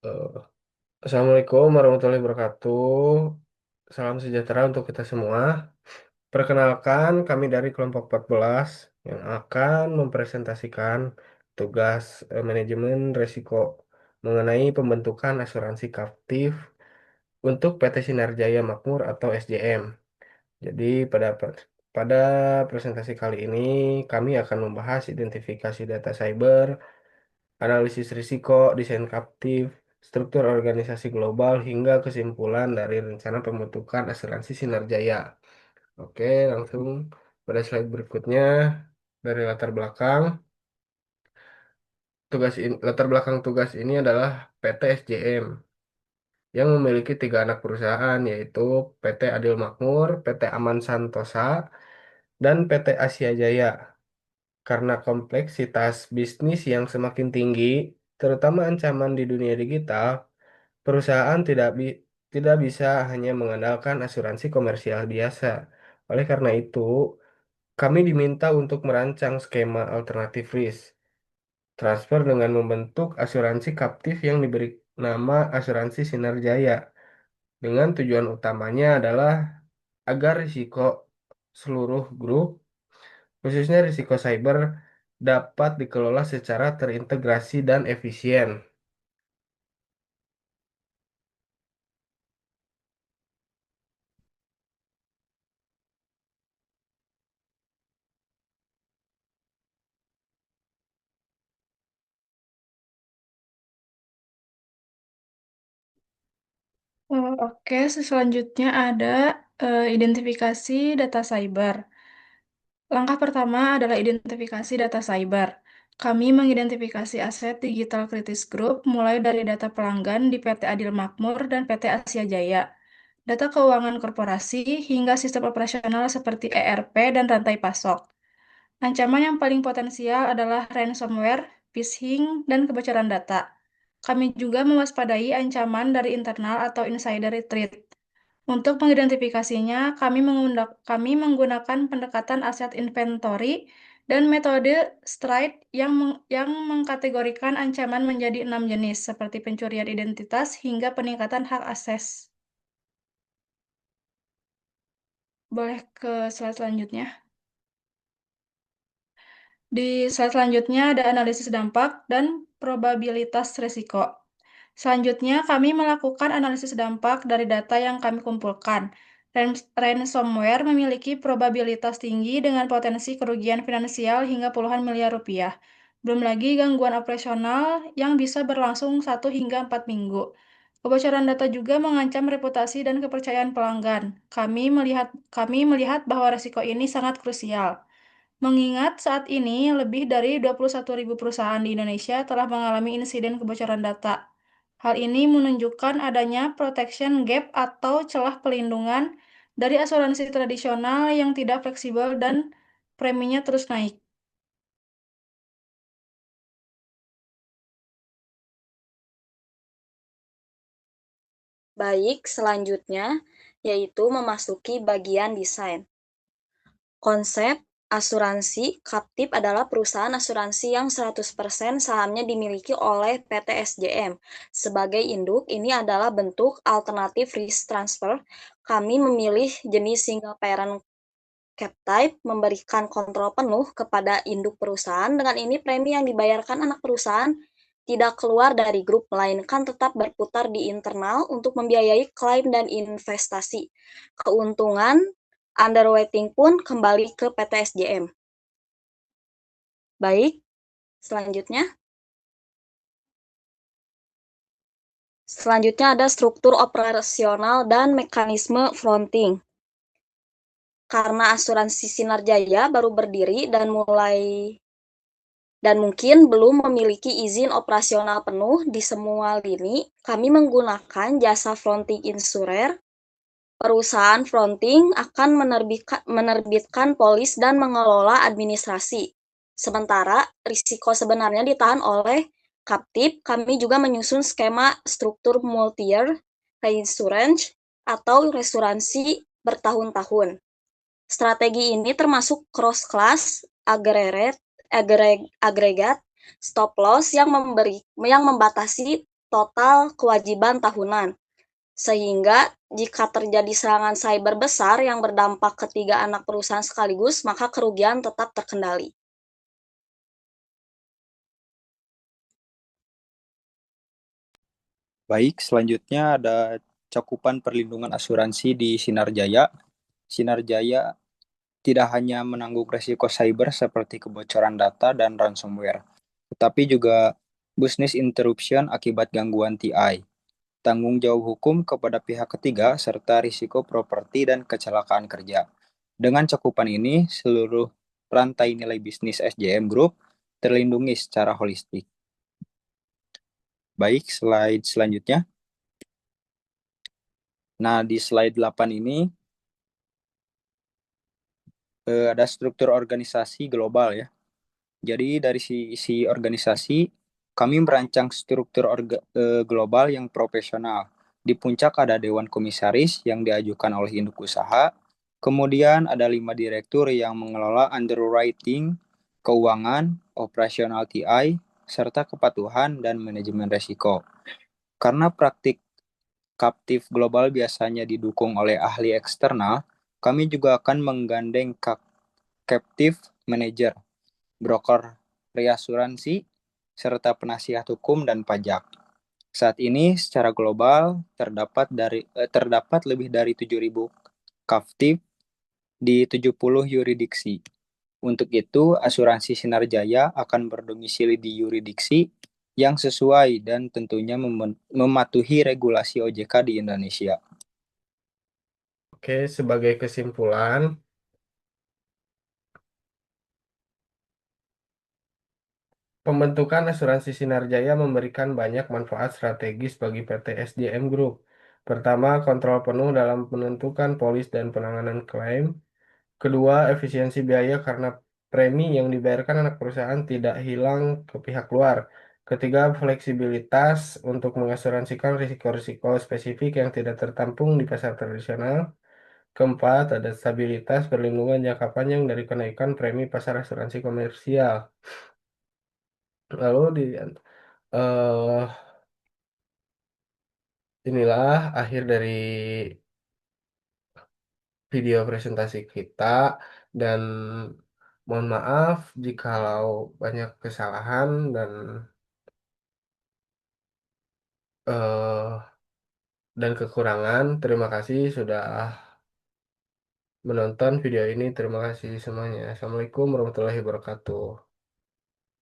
Eh, Assalamualaikum warahmatullahi wabarakatuh. Salam sejahtera untuk kita semua. Perkenalkan, kami dari kelompok 14 yang akan mempresentasikan tugas manajemen risiko mengenai pembentukan asuransi kaptif untuk PT Sinar Jaya Makmur atau SJM. Jadi pada presentasi kali ini kami akan membahas identifikasi data cyber, analisis risiko, desain kaptif, struktur organisasi global, hingga kesimpulan dari rencana pembentukan asuransi Sinar Jaya. Oke, langsung pada slide berikutnya dari latar belakang. Latar belakang tugas ini adalah PT SJM yang memiliki tiga anak perusahaan yaitu PT Adil Makmur, PT Aman Santosa, dan PT Asia Jaya. Karena kompleksitas bisnis yang semakin tinggi, terutama ancaman di dunia digital, perusahaan tidak bisa hanya mengandalkan asuransi komersial biasa. Oleh karena itu, kami diminta untuk merancang skema alternatif risk transfer dengan membentuk asuransi kaptif yang diberi nama asuransi Sinar Jaya. Dengan tujuan utamanya adalah agar risiko seluruh grup, khususnya risiko cyber, dapat dikelola secara terintegrasi dan efisien. Oke, selanjutnya ada identifikasi data cyber. Langkah pertama adalah identifikasi data cyber. Kami mengidentifikasi aset digital kritis group mulai dari data pelanggan di PT Adil Makmur dan PT Asia Jaya, data keuangan korporasi hingga sistem operasional seperti ERP dan rantai pasok. Ancaman yang paling potensial adalah ransomware, phishing, dan kebocoran data. Kami juga mewaspadai ancaman dari internal atau insider threat. Untuk mengidentifikasinya, kami menggunakan pendekatan aset inventory dan metode STRIDE yang mengkategorikan ancaman menjadi 6 jenis, seperti pencurian identitas hingga peningkatan hak akses. Boleh ke slide selanjutnya. Di slide selanjutnya ada analisis dampak dan probabilitas risiko. Selanjutnya, kami melakukan analisis dampak dari data yang kami kumpulkan. Ransomware memiliki probabilitas tinggi dengan potensi kerugian finansial hingga puluhan miliar rupiah. Belum lagi gangguan operasional yang bisa berlangsung 1 hingga 4 minggu. Kebocoran data juga mengancam reputasi dan kepercayaan pelanggan. Kami melihat bahwa risiko ini sangat krusial. Mengingat saat ini lebih dari 21.000 perusahaan di Indonesia telah mengalami insiden kebocoran data. Hal ini menunjukkan adanya protection gap atau celah pelindungan dari asuransi tradisional yang tidak fleksibel dan preminya terus naik. Baik, selanjutnya yaitu memasuki bagian desain. Konsep asuransi kaptif adalah perusahaan asuransi yang 100% sahamnya dimiliki oleh PT SJM. Sebagai induk, ini adalah bentuk alternatif risk transfer. Kami memilih jenis single parent cap type, memberikan kontrol penuh kepada induk perusahaan. Dengan ini, premi yang dibayarkan anak perusahaan tidak keluar dari grup, melainkan tetap berputar di internal untuk membiayai klaim dan investasi. Keuntungan underwriting pun kembali ke PT SJM. Baik, selanjutnya. Selanjutnya ada struktur operasional dan mekanisme fronting. Karena asuransi Sinar Jaya baru berdiri dan mungkin belum memiliki izin operasional penuh di semua lini, kami menggunakan jasa fronting insurer. Perusahaan fronting akan menerbitkan polis dan mengelola administrasi. Sementara risiko sebenarnya ditahan oleh kaptif. Kami juga menyusun skema struktur multi-year reinsurance atau resuransi bertahun-tahun. Strategi ini termasuk cross-class, agregat, stop loss yang membatasi total kewajiban tahunan. Sehingga jika terjadi serangan cyber besar yang berdampak ke 3 anak perusahaan sekaligus, maka kerugian tetap terkendali. Baik, selanjutnya ada cakupan perlindungan asuransi di Sinar Jaya. Sinar Jaya tidak hanya menanggung risiko cyber seperti kebocoran data dan ransomware, tetapi juga business interruption akibat gangguan TI, tanggung jawab hukum kepada pihak ketiga, serta risiko properti dan kecelakaan kerja. Dengan cakupan ini, seluruh rantai nilai bisnis SJM Group terlindungi secara holistik. Baik, slide selanjutnya. Nah, di slide 8 ini ada struktur organisasi global ya. Jadi dari sisi organisasi, kami merancang struktur global yang profesional. Di puncak ada Dewan Komisaris yang diajukan oleh induk usaha. Kemudian ada 5 direktur yang mengelola underwriting, keuangan, operasional TI, serta kepatuhan dan manajemen resiko. Karena praktik Captive Global biasanya didukung oleh ahli eksternal, kami juga akan menggandeng captive manager, broker reasuransi, serta penasihat hukum dan pajak. Saat ini secara global terdapat lebih dari 7.000 captive di 70 yuridiksi. Untuk itu, asuransi Sinar Jaya akan berdomisili di yuridiksi yang sesuai dan tentunya mematuhi regulasi OJK di Indonesia. Oke, sebagai kesimpulan, pembentukan asuransi Sinar Jaya memberikan banyak manfaat strategis bagi PT SJM Group. Pertama, kontrol penuh dalam menentukan polis dan penanganan klaim. Kedua, efisiensi biaya karena premi yang dibayarkan anak perusahaan tidak hilang ke pihak luar. Ketiga, fleksibilitas untuk mengasuransikan risiko-risiko spesifik yang tidak tertampung di pasar tradisional. Keempat, ada stabilitas perlindungan jangka panjang dari kenaikan premi pasar asuransi komersial. Lalu eh, inilah akhir dari video presentasi kita dan mohon maaf jikalau banyak kesalahan eh, dan kekurangan. Terima kasih sudah menonton video ini. Terima kasih semuanya. Assalamualaikum warahmatullahi wabarakatuh.